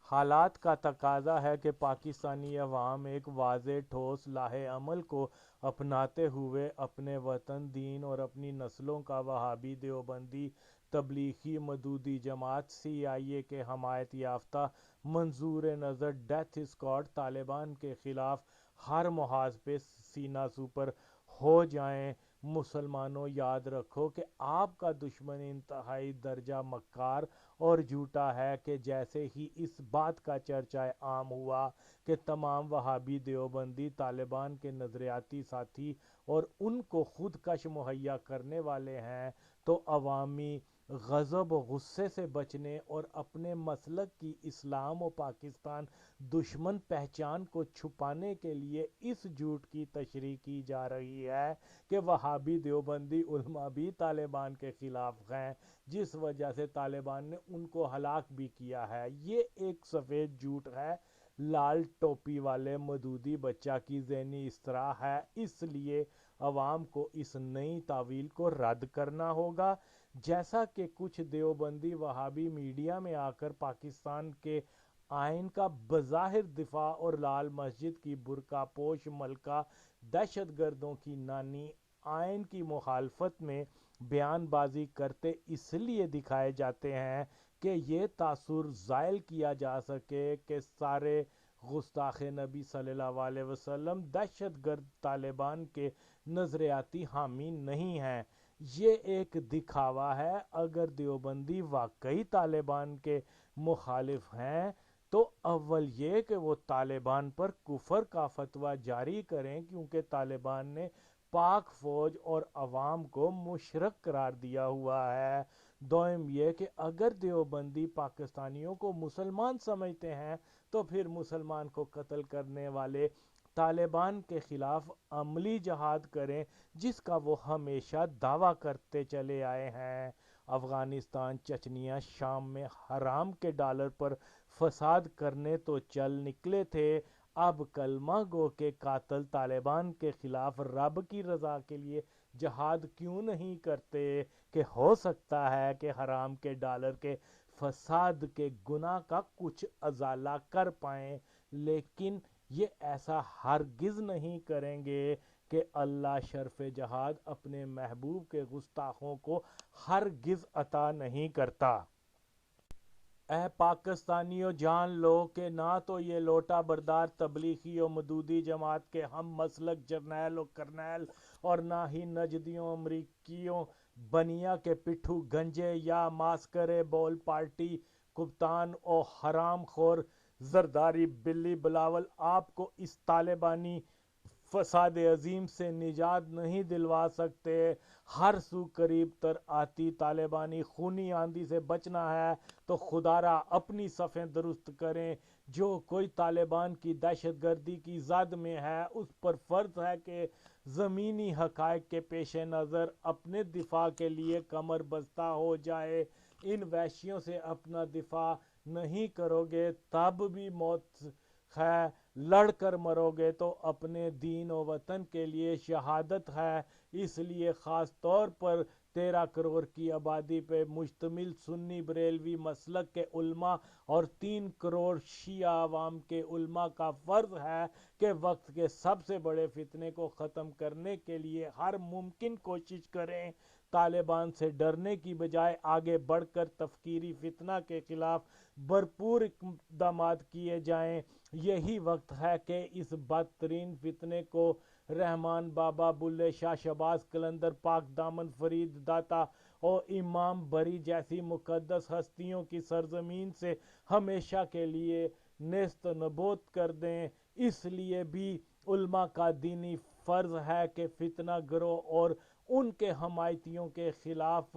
حالات کا تقاضا ہے کہ پاکستانی عوام ایک واضح ٹھوس لاہ عمل کو اپناتے ہوئے اپنے وطن، دین اور اپنی نسلوں کا وہابی دیوبندی تبلیغی مودودی جماعت سی آئی اے کے حمایت یافتہ منظور نظر ڈیتھ اسکواڈ طالبان کے خلاف ہر محاذ پہ سینہ سپر ہو جائیں۔ مسلمانوں، یاد رکھو کہ آپ کا دشمن انتہائی درجہ مکار اور جھوٹا ہے کہ جیسے ہی اس بات کا چرچا عام ہوا کہ تمام وہابی دیوبندی طالبان کے نظریاتی ساتھی اور ان کو خودکش مہیا کرنے والے ہیں، تو عوامی غضب و غصے سے بچنے اور اپنے مسلک کی اسلام و پاکستان دشمن پہچان کو چھپانے کے لیے اس جھوٹ کی تشریح کی جا رہی ہے کہ وہابی دیوبندی علماء بھی طالبان کے خلاف ہیں، جس وجہ سے طالبان نے ان کو ہلاک بھی کیا ہے۔ یہ ایک سفید جھوٹ ہے، لال ٹوپی والے مودودی بچہ کی ذہنی اصطلاح ہے، اس لیے عوام کو اس نئی تعویل کو رد کرنا ہوگا۔ جیسا کہ کچھ دیوبندی وہابی میڈیا میں آ کر پاکستان کے آئین کا بظاہر دفاع اور لال مسجد کی برقع پوش ملکہ دہشت گردوں کی نانی آئین کی مخالفت میں بیان بازی کرتے اس لیے دکھائے جاتے ہیں کہ یہ تاثر زائل کیا جا سکے کہ سارے گستاخ نبی صلی اللہ علیہ وسلم دہشت گرد طالبان کے نظریاتی حامی نہیں ہیں۔ یہ ایک دکھاوا ہے۔ اگر دیوبندی واقعی طالبان کے مخالف ہیں تو اول یہ کہ وہ طالبان پر کفر کا فتویٰ جاری کریں، کیونکہ طالبان نے پاک فوج اور عوام کو مشرک قرار دیا ہوا ہے۔ دوم یہ کہ اگر دیوبندی پاکستانیوں کو مسلمان سمجھتے ہیں تو پھر مسلمان کو قتل کرنے والے طالبان کے خلاف عملی جہاد کریں، جس کا وہ ہمیشہ دعویٰ کرتے چلے آئے ہیں۔ افغانستان، چچنیا، شام میں حرام کے ڈالر پر فساد کرنے تو چل نکلے تھے، اب کلمہ گو کے قاتل طالبان کے خلاف رب کی رضا کے لیے جہاد کیوں نہیں کرتے کہ ہو سکتا ہے کہ حرام کے ڈالر کے فساد کے گناہ کا کچھ ازالہ کر پائیں، لیکن یہ ایسا ہرگز نہیں کریں گے کہ اللہ شرف جہاد اپنے محبوب کے گستاخوں کو ہرگز عطا نہیں کرتا۔ اے پاکستانیوں، جان لو کہ نہ تو یہ لوٹا بردار تبلیغی و مودودی جماعت کے ہم مسلک جرنیل و کرنیل اور نہ ہی نجدیوں، امریکیوں، بنیا کے پٹھو گنجے یا ماسکرے بول پارٹی کپتان و حرام خور زرداری بلی بلاول آپ کو اس طالبانی فساد عظیم سے نجات نہیں دلوا سکتے۔ ہر سو قریب تر آتی طالبانی خونی آندھی سے بچنا ہے تو خدا را اپنی صفیں درست کریں۔ جو کوئی طالبان کی دہشت گردی کی زد میں ہے، اس پر فرض ہے کہ زمینی حقائق کے پیش نظر اپنے دفاع کے لیے کمر بستہ ہو جائے۔ ان وحشیوں سے اپنا دفاع نہیں کرو گے تب بھی موت ہے، لڑ کر مرو گے تو اپنے دین و وطن کے لیے شہادت ہے۔ اس لیے خاص طور پر 13 کروڑ کی آبادی پہ مشتمل سنی بریلوی مسلک کے علماء اور 3 کروڑ شیعہ عوام کے علماء کا فرض ہے کہ وقت کے سب سے بڑے فتنے کو ختم کرنے کے لیے ہر ممکن کوشش کریں۔ طالبان سے ڈرنے کی بجائے آگے بڑھ کر تفکیری فتنہ کے خلاف بھرپور اقدامات کیے جائیں۔ یہی وقت ہے کہ اس بدترین فتنے کو رحمان بابا، بلے شاہ، شہباز قلندر، پاک دامن فرید داتا اور امام بری جیسی مقدس ہستیوں کی سرزمین سے ہمیشہ کے لیے نیست و نابود کر دیں۔ اس لیے بھی علماء کا دینی فرض ہے کہ فتنہ گروں اور ان کے حمایتیوں کے خلاف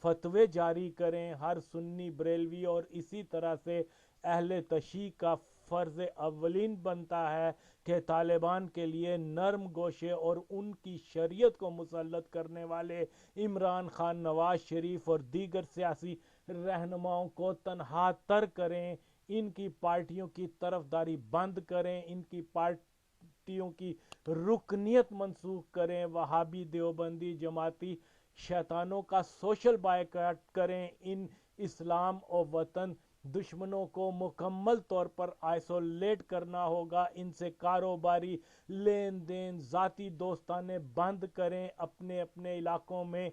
فتوے جاری کریں۔ ہر سنی بریلوی اور اسی طرح سے اہل تشیع کا فرض اولین بنتا ہے کہ طالبان کے لیے نرم گوشے اور ان کی شریعت کو مسلط کرنے والے عمران خان، نواز شریف اور دیگر سیاسی رہنماؤں کو تنہا تر کریں، ان کی پارٹیوں کی طرفداری بند کریں، ان کی پارٹیوں کی رکنیت منسوخ کریں، وہابی دیوبندی جماعتی شیطانوں کا سوشل بائیکاٹ کریں، ان اسلام و وطن دشمنوں کو مکمل طور پر آئسولیٹ کرنا ہوگا، ان سے کاروباری لین دین، ذاتی دوستانے بند کریں، اپنے اپنے علاقوں میں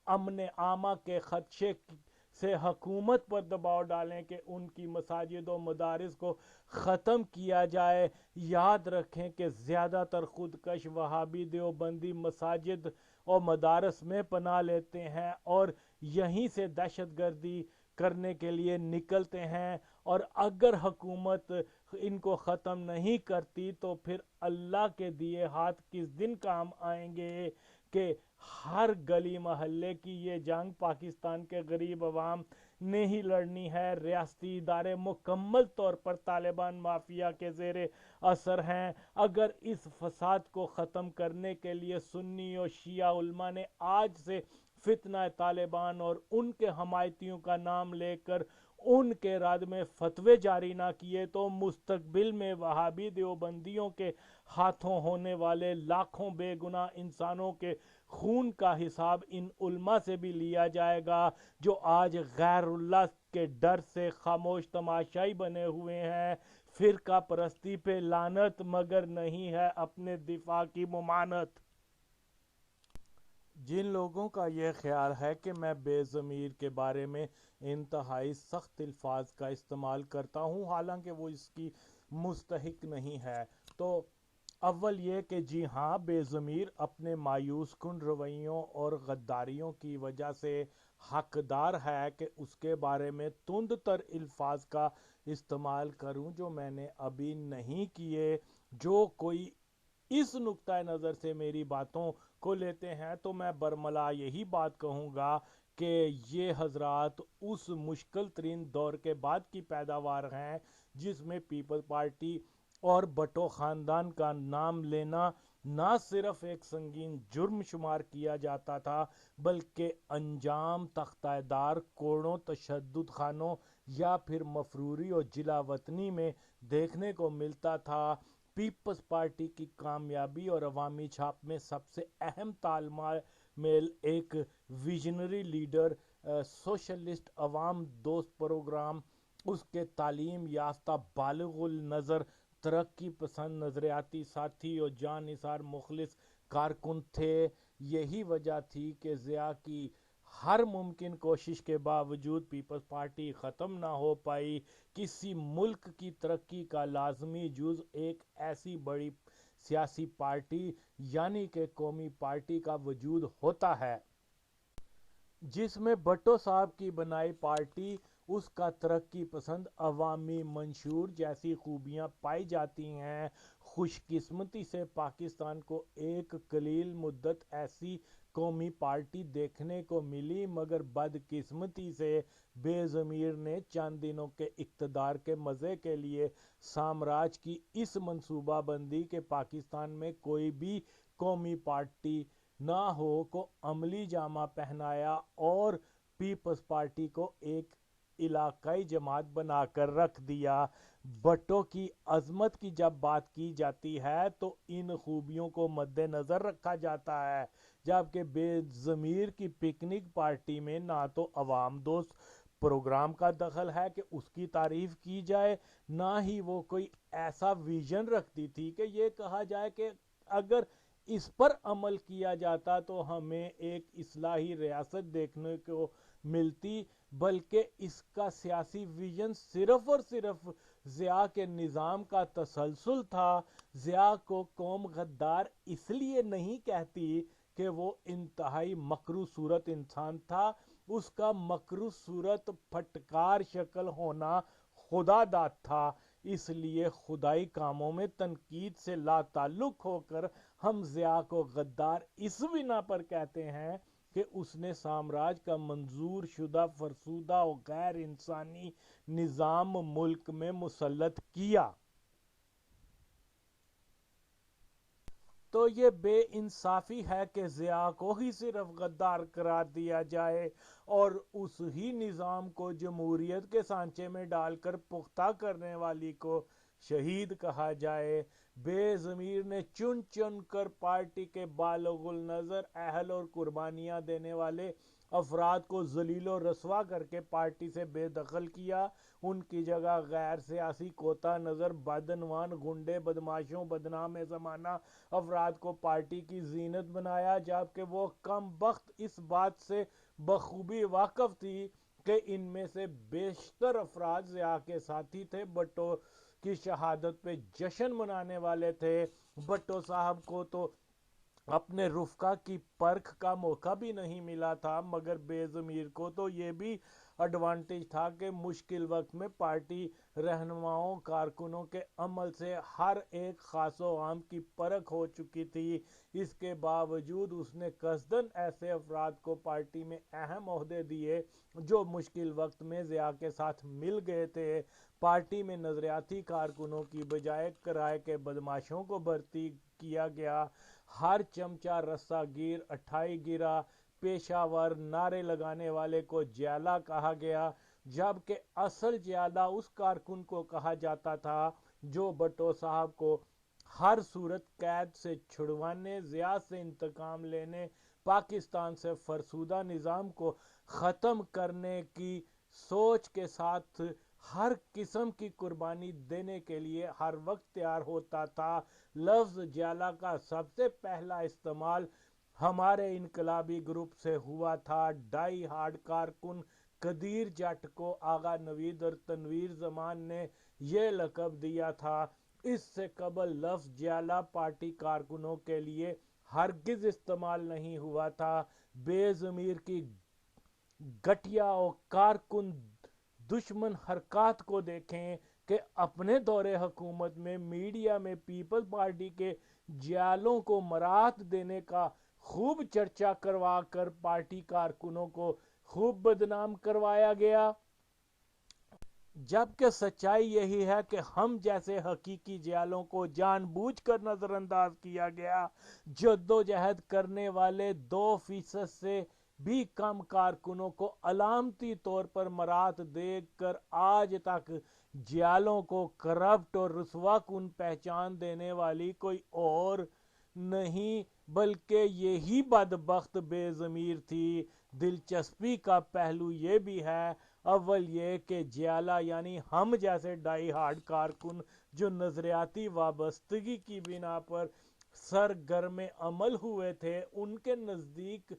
امن عامہ کے خدشے سے حکومت پر دباؤ ڈالیں کہ ان کی مساجد و مدارس کو ختم کیا جائے۔ یاد رکھیں کہ زیادہ تر خودکش وہابی دیوبندی مساجد اور مدارس میں پناہ لیتے ہیں اور یہیں سے دہشت گردی کرنے کے لیے نکلتے ہیں، اور اگر حکومت ان کو ختم نہیں کرتی تو پھر اللہ کے دیے ہاتھ کس دن کام آئیں گے کہ ہر گلی محلے کی یہ جنگ پاکستان کے غریب عوام نے ہی لڑنی ہے۔ ریاستی ادارے مکمل طور پر طالبان مافیا کے زیر اثر ہیں۔ اگر اس فساد کو ختم کرنے کے لیے سنی اور شیعہ علماء نے آج سے فتنہ طالبان اور ان کے حمایتیوں کا نام لے کر ان کے رد میں فتوے جاری نہ کیے تو مستقبل میں وہابی دیوبندیوں کے ہاتھوں ہونے والے لاکھوں بے گناہ انسانوں کے خون کا حساب ان علماء سے بھی لیا جائے گا جو آج غیر اللہ کے ڈر سے خاموش تماشائی بنے ہوئے ہیں۔ فرقہ پرستی پہ لعنت، مگر نہیں ہے اپنے دفاع کی ممانعت۔ جن لوگوں کا یہ خیال ہے کہ میں بے ضمیر کے بارے میں انتہائی سخت الفاظ کا استعمال کرتا ہوں حالانکہ وہ اس کی مستحق نہیں ہے، تو اول یہ کہ جی ہاں، بے ضمیر اپنے مایوس کن رویوں اور غداریوں کی وجہ سے حقدار ہے کہ اس کے بارے میں تند تر الفاظ کا استعمال کروں جو میں نے ابھی نہیں کیے۔ جو کوئی اس نقطہ نظر سے میری باتوں کو لیتے ہیں تو میں برملا یہی بات کہوں گا کہ یہ حضرات اس مشکل ترین دور کے بعد کی پیداوار ہیں جس میں پیپلز پارٹی اور بٹو خاندان کا نام لینا نہ صرف ایک سنگین جرم شمار کیا جاتا تھا بلکہ انجام تختہ دار کوڑوں، تشدد خانوں یا پھر مفروری اور جلا وطنی میں دیکھنے کو ملتا تھا۔ پیپلز پارٹی کی کامیابی اور عوامی چھاپ میں سب سے اہم میل ایک ویژنری لیڈر، سوشلسٹ عوام دوست پروگرام، اس کے تعلیم یافتہ بالغ النظر ترقی پسند نظریاتی ساتھی اور جان نثار مخلص کارکن تھے۔ یہی وجہ تھی کہ ضیاء کی ہر ممکن کوشش کے باوجود پیپلز پارٹی ختم نہ ہو پائی۔ کسی ملک کی ترقی کا لازمی جز ایک ایسی بڑی سیاسی پارٹی یعنی کہ قومی پارٹی کا وجود ہوتا ہے جس میں بھٹو صاحب کی بنائی پارٹی، اس کا ترقی پسند عوامی منشور جیسی خوبیاں پائی جاتی ہیں۔ خوش قسمتی سے پاکستان کو ایک قلیل مدت ایسی قومی پارٹی دیکھنے کو ملی، مگر بدقسمتی سے بے ضمیر نے چند دنوں کے اقتدار کے مزے کے لیے سامراج کی اس منصوبہ بندی کہ پاکستان میں کوئی بھی قومی پارٹی نہ ہو کو عملی جامہ پہنایا اور پیپلز پارٹی کو ایک علاقائی جماعت بنا کر رکھ دیا۔ بھٹو کی عظمت کی جب بات کی جاتی ہے تو ان خوبیوں کو مد نظر رکھا جاتا ہے، جبکہ بے ضمیر کی پکنک پارٹی میں نہ تو عوام دوست پروگرام کا دخل ہے کہ اس کی تعریف کی جائے، نہ ہی وہ کوئی ایسا ویژن رکھتی تھی کہ یہ کہا جائے کہ اگر اس پر عمل کیا جاتا تو ہمیں ایک اصلاحی ریاست دیکھنے کو ملتی، بلکہ اس کا سیاسی ویژن صرف اور صرف ضیاء کے نظام کا تسلسل تھا۔ ضیاء کو قوم غدار اس لیے نہیں کہتی کہ وہ انتہائی مکروہ صورت انسان تھا، اس کا مکروہ صورت پھٹکار شکل ہونا خدا داد تھا۔ اس لیے خدائی کاموں میں تنقید سے لا تعلق ہو کر ہم ضیاء کو غدار اس بنا پر کہتے ہیں کہ اس نے سامراج کا منظور شدہ فرسودہ و غیر انسانی نظام ملک میں مسلط کیا۔ تو یہ بے انصافی ہے کہ ضیاء کو ہی صرف غدار قرار دیا جائے اور اس ہی نظام کو جمہوریت کے سانچے میں ڈال کر پختہ کرنے والی کو شہید کہا جائے۔ بے ضمیر نے چن چن کر پارٹی کے بالغ النظر اہل اور قربانیاں دینے والے افراد کو ذلیل و رسوا کر کے پارٹی سے بے دخل کیا، ان کی جگہ غیر سیاسی کوتا نظر بدعنوان گنڈے بدماشوں بدنام زمانہ افراد کو پارٹی کی زینت بنایا، جبکہ وہ کم بخت اس بات سے بخوبی واقف تھی کہ ان میں سے بیشتر افراد ضیاء کے ساتھی تھے، بھٹو کی شہادت پہ جشن منانے والے تھے۔ بھٹو صاحب کو تو اپنے رفقا کی پرکھ کا موقع بھی نہیں ملا تھا، مگر بے ضمیر کو تو یہ بھی ایڈوانٹیج تھا کہ مشکل وقت میں پارٹی رہنماؤں کارکنوں کے عمل سے ہر ایک خاص و عام کی پرکھ ہو چکی تھی۔ اس کے باوجود اس نے قصداً ایسے افراد کو پارٹی میں اہم عہدے دیے جو مشکل وقت میں ضیاء کے ساتھ مل گئے تھے۔ پارٹی میں نظریاتی کارکنوں کی بجائے کرائے کے بدماشوں کو بھرتی کیا گیا، ہر چمچہ رسہ گیر اٹھائی گرا، پیشہ ور نعرے لگانے والے کو جیلا کہا گیا، جبکہ اصل جیلا اس کارکن کو کہا جاتا تھا جو بھٹو صاحب کو ہر صورت قید سے چھڑوانے، ضیاء سے انتقام لینے، پاکستان سے فرسودہ نظام کو ختم کرنے کی سوچ کے ساتھ ہر قسم کی قربانی دینے کے لیے ہر وقت تیار ہوتا تھا۔ لفظ جیلا کا سب سے پہلا استعمال ہمارے انقلابی گروپ سے ہوا تھا۔ ڈائی ہارڈ کارکن قدیر جٹ کو آغا نوید اور تنویر زمان نے یہ لقب دیا تھا۔ اس سے قبل لفظ جیلا پارٹی کارکنوں کے لیے ہرگز استعمال نہیں ہوا تھا۔ بے ضمیر کی گٹھیا اور کارکن دشمن حرکات کو دیکھیں کہ اپنے دور حکومت میں میڈیا میں پیپلز پارٹی کے جیالوں کو مرات دینے کا خوب چرچا کروا کر پارٹی کارکنوں کو خوب بدنام کروایا گیا، جبکہ سچائی یہی ہے کہ ہم جیسے حقیقی جیالوں کو جان بوجھ کر نظر انداز کیا گیا۔ جدوجہد کرنے والے 2% سے بھی کم کارکنوں کو علامتی طور پر مرات دے کر آج تک جیالوں کو کرپٹ اور رسوا کن پہچان دینے والی کوئی اور نہیں بلکہ یہی بدبخت بے ضمیر تھی۔ دلچسپی کا پہلو یہ بھی ہے، اول یہ کہ جیلا یعنی ہم جیسے ڈائی ہارڈ کارکن جو نظریاتی وابستگی کی بنا پر سرگرم عمل ہوئے تھے، ان کے نزدیک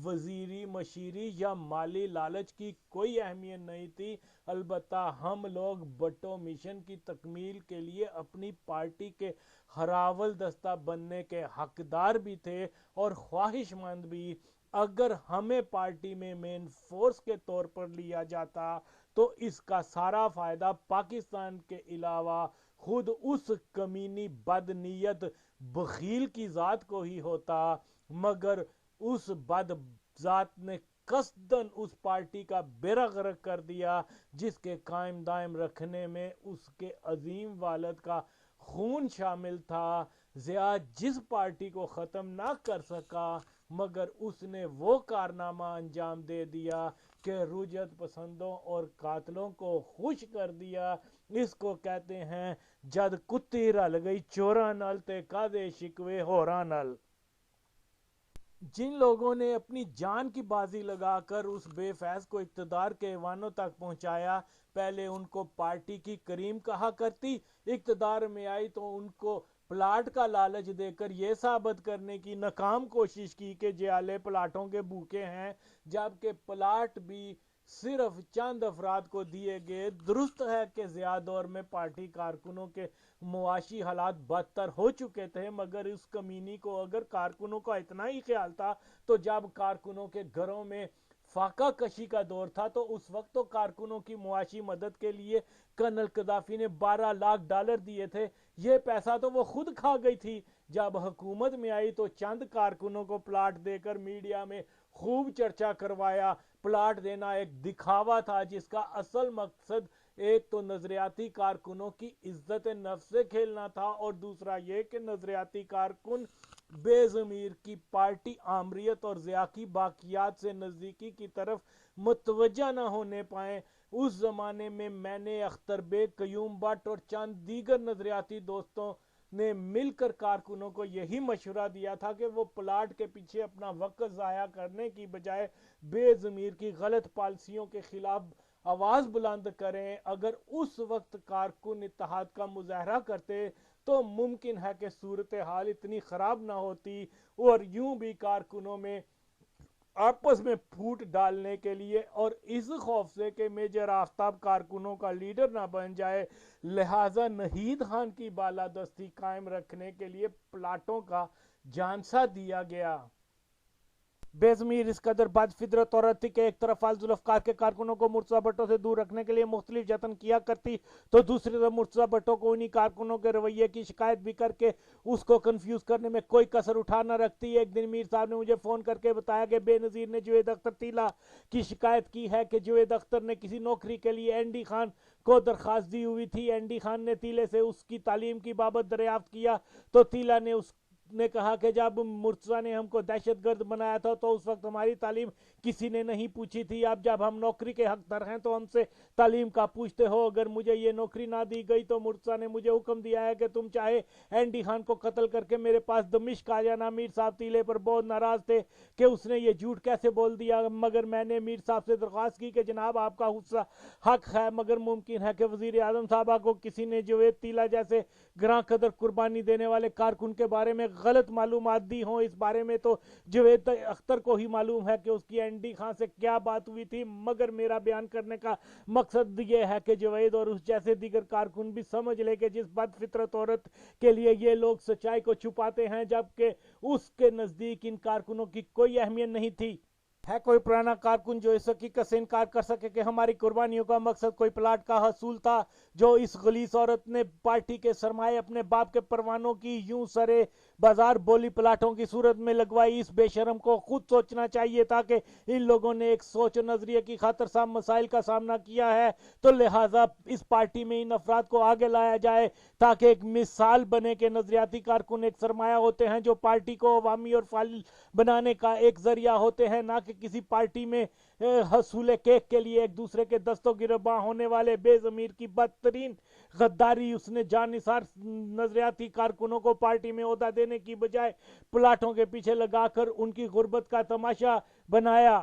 وزیری مشیری یا مالی لالچ کی کوئی اہمیت نہیں تھی۔ البتہ ہم لوگ بھٹو مشن کی تکمیل کے لیے اپنی پارٹی کے ہراول دستہ بننے کے حقدار بھی تھے اور خواہش مند بھی۔ اگر ہمیں پارٹی میں مین فورس کے طور پر لیا جاتا تو اس کا سارا فائدہ پاکستان کے علاوہ خود اس کمینی بد نیت بخیل کی ذات کو ہی ہوتا، مگر اس بد ذات نے قصداً اس پارٹی کا بیڑا غرق کر دیا جس کے قائم دائم رکھنے میں اس کے عظیم والد کا خون شامل تھا۔ ضیاء جس پارٹی کو ختم نہ کر سکا مگر اس نے وہ کارنامہ انجام دے دیا کہ رجعت پسندوں اور قاتلوں کو خوش کر دیا، اس کو کہتے ہیں جد کتی رل گئی چوراں نال تے کادے شکوے ہوراں نال۔ جن لوگوں نے اپنی جان کی بازی لگا کر اس بے فیض کو اقتدار کے ایوانوں تک پہنچایا، پہلے ان کو پارٹی کی کریم کہا کرتی، اقتدار میں آئی تو ان کو پلاٹ کا لالچ دے کر یہ ثابت کرنے کی ناکام کوشش کی کہ جیالے پلاٹوں کے بھوکے ہیں، جبکہ پلاٹ بھی صرف چند افراد کو دیے گئے۔ درست ہے کہ ضیاء دور میں پارٹی کارکنوں کے معاشی حالات بدتر ہو چکے تھے، مگر اس کمینی کو اگر کارکنوں کا اتنا ہی خیال تھا تو جب کارکنوں کے گھروں میں فاقہ کشی کا دور تھا تو اس وقت تو کارکنوں کی معاشی مدد کے لیے کرنل قذافی نے $12 لاکھ دیے تھے، یہ پیسہ تو وہ خود کھا گئی تھی۔ جب حکومت میں آئی تو چند کارکنوں کو پلاٹ دے کر میڈیا میں خوب چرچا کروایا۔ پلاٹ دینا ایک دکھاوا تھا جس کا اصل مقصد ایک تو نظریاتی کارکنوں کی عزت نفس سے کھیلنا تھا اور دوسرا یہ کہ نظریاتی کارکن بے ضمیر کی پارٹی آمریت اور ضیاء کی باقیات سے نزدیکی کی طرف متوجہ نہ ہونے پائیں۔ اس زمانے میں نے اختر بیگ، قیوم بٹ اور چند دیگر نظریاتی دوستوں نے مل کر کارکنوں کو یہی مشورہ دیا تھا کہ وہ پلاٹ کے پیچھے اپنا وقت ضائع کرنے کی بجائے بے ضمیر کی غلط پالیسیوں کے خلاف آواز بلند کریں۔ اگر اس وقت کارکن اتحاد کا مظاہرہ کرتے تو ممکن ہے کہ صورتحال اتنی خراب نہ ہوتی، اور یوں بھی کارکنوں میں آپس میں پھوٹ ڈالنے کے لیے اور اس خوف سے کہ میجر آفتاب کارکنوں کا لیڈر نہ بن جائے، لہٰذا نہید خان کی بالادستی قائم رکھنے کے لیے پلاٹوں کا جانسا دیا گیا۔ بے ضمیر اس قدر بد فطرت عورت تھی کہ ایک طرف ذوالفقار کے کارکنوں کو مرتضی بھٹو سے دور رکھنے کے لیے مختلف جتن کیا کرتی، تو دوسری طرف مرتضی بھٹو کو انہی کارکنوں کے رویے کی شکایت بھی کر کے اس کو کنفیوز کرنے میں کوئی کسر اٹھا نہ رکھتی۔ ایک دن میر صاحب نے مجھے فون کر کے بتایا کہ بے نظیر نے جاوید اختر تیلا کی شکایت کی ہے کہ جاوید اختر نے کسی نوکری کے لیے این ڈی خان کو درخواست دی ہوئی تھی۔ این ڈی خان نے تیلے سے اس کی تعلیم کی بابت دریافت کیا تو تیلا نے کہا کہ جب مرتضی نے ہم کو دہشت گرد بنایا تھا تو اس وقت ہماری تعلیم کسی نے نہیں پوچھی تھی، اب جب ہم نوکری کے حقدار ہیں تو ہم سے تعلیم کا پوچھتے ہو۔ اگر مجھے یہ نوکری نہ دی گئی تو مرتضی نے مجھے حکم دیا ہے کہ تم چاہے این ڈی خان کو قتل کر کے میرے پاس دمشق آ جانا۔ میر صاحب تیلے پر بہت ناراض تھے کہ اس نے یہ جھوٹ کیسے بول دیا، مگر میں نے میر صاحب سے درخواست کی کہ جناب آپ کا غصہ حق ہے، مگر ممکن ہے کہ وزیر اعظم صاحبہ کو کسی نے جاوید تیلا جیسے گراں قدر قربانی دینے والے کارکن کے بارے میں غلط معلومات دی ہوں۔ اس بارے میں تو جاوید اختر کو ہی معلوم ہے کہ اس کی این ڈی خان سے کیا بات ہوئی تھی، مگر میرا بیان کرنے کا مقصد یہ ہے کہ جاوید اور اس جیسے دیگر کارکن بھی سمجھ لے کہ جس بد فطرت عورت کے لیے یہ لوگ سچائی کو چھپاتے ہیں، جبکہ اس کے نزدیک ان کارکنوں کی کوئی اہمیت نہیں تھی۔ ہے کوئی پرانا کارکن جو اس حقیقت سے انکار کر سکے کہ ہماری قربانیوں کا مقصد کوئی پلاٹ کا حصول تھا جو اس غلیظ عورت نے پارٹی کے سرمایہ اپنے باپ کے پروانوں کی یوں سرے بازار بولی پلاٹوں کی صورت میں لگوائی؟ اس بے شرم کو خود سوچنا چاہیے تھا کہ ان لوگوں نے ایک سوچ و نظریے کی خاطر سب مسائل کا سامنا کیا ہے، تو لہٰذا اس پارٹی میں ان افراد کو آگے لایا جائے تاکہ ایک مثال بنے کہ نظریاتی کارکن ایک سرمایہ ہوتے ہیں جو پارٹی کو عوامی اور فعال بنانے کا ایک ذریعہ ہوتے ہیں، نہ کہ کسی پارٹی میں حصول کیک کے لیے ایک دوسرے کے دستوں گرباں ہونے والے بے ضمیر کی بدترین غداری۔ اس نے جان نثار نظریاتی کارکنوں کو پارٹی میں عہدہ دینے کی بجائے پلاٹوں کے پیچھے لگا کر ان کی غربت کا تماشا بنایا۔